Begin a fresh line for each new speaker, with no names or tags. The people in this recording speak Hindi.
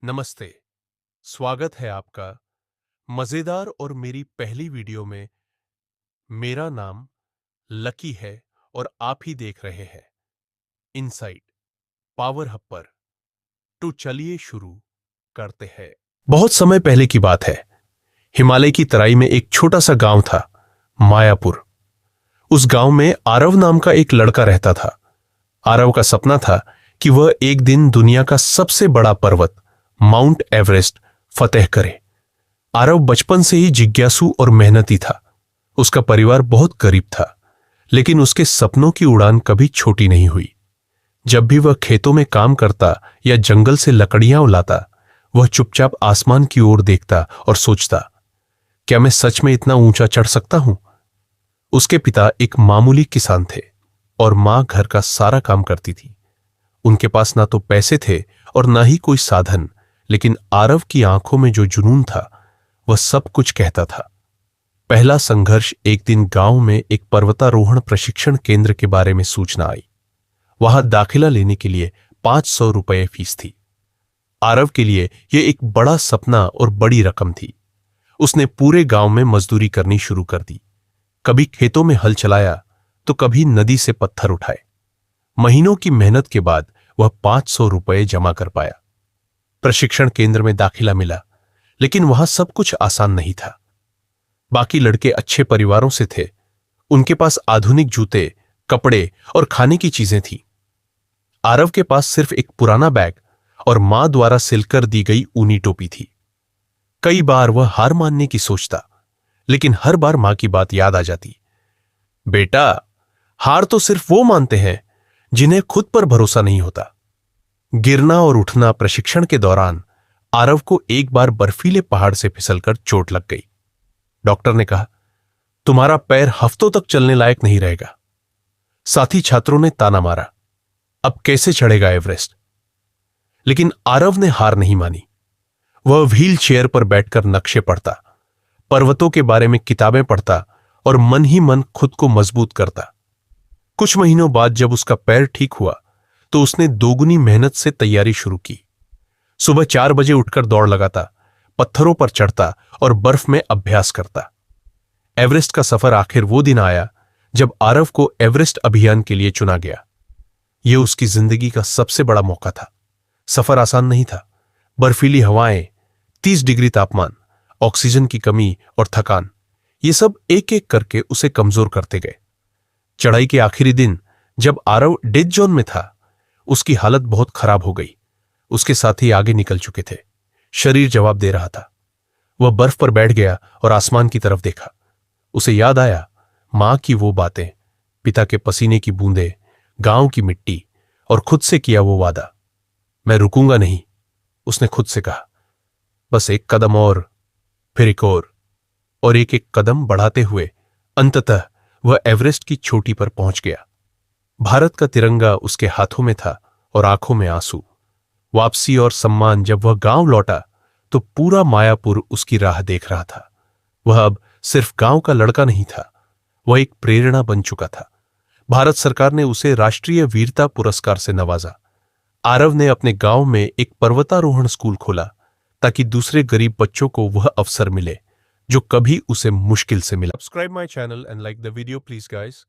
नमस्ते। स्वागत है आपका मजेदार और मेरी पहली वीडियो में। मेरा नाम लकी है और आप ही देख रहे हैं इनसाइट पावर हब पर। तो चलिए शुरू करते हैं। बहुत समय पहले की बात है। हिमालय की तराई में एक छोटा सा गांव था, मायापुर। उस गांव में आरव नाम का एक लड़का रहता था। आरव का सपना था कि वह एक दिन दुनिया का सबसे बड़ा पर्वत माउंट एवरेस्ट फतेह करे। आरव बचपन से ही जिज्ञासु और मेहनती था। उसका परिवार बहुत गरीब था, लेकिन उसके सपनों की उड़ान कभी छोटी नहीं हुई। जब भी वह खेतों में काम करता या जंगल से लकड़ियां लाता, वह चुपचाप आसमान की ओर देखता और सोचता, क्या मैं सच में इतना ऊंचा चढ़ सकता हूं? उसके पिता एक मामूली किसान थे और मां घर का सारा काम करती थी। उनके पास ना तो पैसे थे और ना ही कोई साधन, लेकिन आरव की आंखों में जो जुनून था, वह सब कुछ कहता था। पहला संघर्ष एक दिन गांव में एक पर्वतारोहण प्रशिक्षण केंद्र के बारे में सूचना आई। वहां दाखिला लेने के लिए 500 रुपये फीस थी। आरव के लिए यह एक बड़ा सपना और बड़ी रकम थी। उसने पूरे गांव में मजदूरी करनी शुरू कर दी। कभी खेतों में हल चलाया तो कभी नदी से पत्थर उठाए। महीनों की मेहनत के बाद वह 500 रुपये जमा कर पाया। प्रशिक्षण केंद्र में दाखिला मिला, लेकिन वहां सब कुछ आसान नहीं था। बाकी लड़के अच्छे परिवारों से थे। उनके पास आधुनिक जूते, कपड़े और खाने की चीजें थीं। आरव के पास सिर्फ एक पुराना बैग और मां द्वारा सिलकर दी गई ऊनी टोपी थी। कई बार वह हार मानने की सोचता, लेकिन हर बार मां की बात याद आ जाती। बेटा, हार तो सिर्फ वो मानते हैं जिन्हें खुद पर भरोसा नहीं होता। गिरना और उठना प्रशिक्षण के दौरान आरव को एक बार बर्फीले पहाड़ से फिसलकर चोट लग गई। डॉक्टर ने कहा, तुम्हारा पैर हफ्तों तक चलने लायक नहीं रहेगा। साथी छात्रों ने ताना मारा, अब कैसे चढ़ेगा एवरेस्ट? लेकिन आरव ने हार नहीं मानी। वह व्हील चेयर पर बैठकर नक्शे पढ़ता, पर्वतों के बारे में किताबें पढ़ता और मन ही मन खुद को मजबूत करता। कुछ महीनों बाद जब उसका पैर ठीक हुआ, तो उसने दोगुनी मेहनत से तैयारी शुरू की। सुबह 4 बजे उठकर दौड़ लगाता, पत्थरों पर चढ़ता और बर्फ में अभ्यास करता। एवरेस्ट का सफर आखिर वो दिन आया जब आरव को एवरेस्ट अभियान के लिए चुना गया। यह उसकी जिंदगी का सबसे बड़ा मौका था। सफर आसान नहीं था। बर्फीली हवाएं, 30 डिग्री तापमान, ऑक्सीजन की कमी और थकान, ये सब एक एक करके उसे कमजोर करते गए। चढ़ाई के आखिरी दिन जब आरव डेथ जोन में था, उसकी हालत बहुत खराब हो गई। उसके साथी आगे निकल चुके थे। शरीर जवाब दे रहा था। वह बर्फ पर बैठ गया और आसमान की तरफ देखा। उसे याद आया मां की वो बातें, पिता के पसीने की बूंदें, गांव की मिट्टी और खुद से किया वो वादा। मैं रुकूंगा नहीं, उसने खुद से कहा। बस एक कदम और, फिर एक और एक एक कदम बढ़ाते हुए अंततः वह एवरेस्ट की चोटी पर पहुंच गया। भारत का तिरंगा उसके हाथों में था और आंखों में आंसू। वापसी और सम्मान जब वह गांव लौटा, तो पूरा मायापुर उसकी राह देख रहा था। वह अब सिर्फ गांव का लड़का नहीं था, वह एक प्रेरणा बन चुका था। भारत सरकार ने उसे राष्ट्रीय वीरता पुरस्कार से नवाजा। आरव ने अपने गांव में एक पर्वतारोहण स्कूल खोला, ताकि दूसरे गरीब बच्चों को वह अवसर मिले जो कभी उसे मुश्किल से मिला। Subscribe my channel and like the video please guys.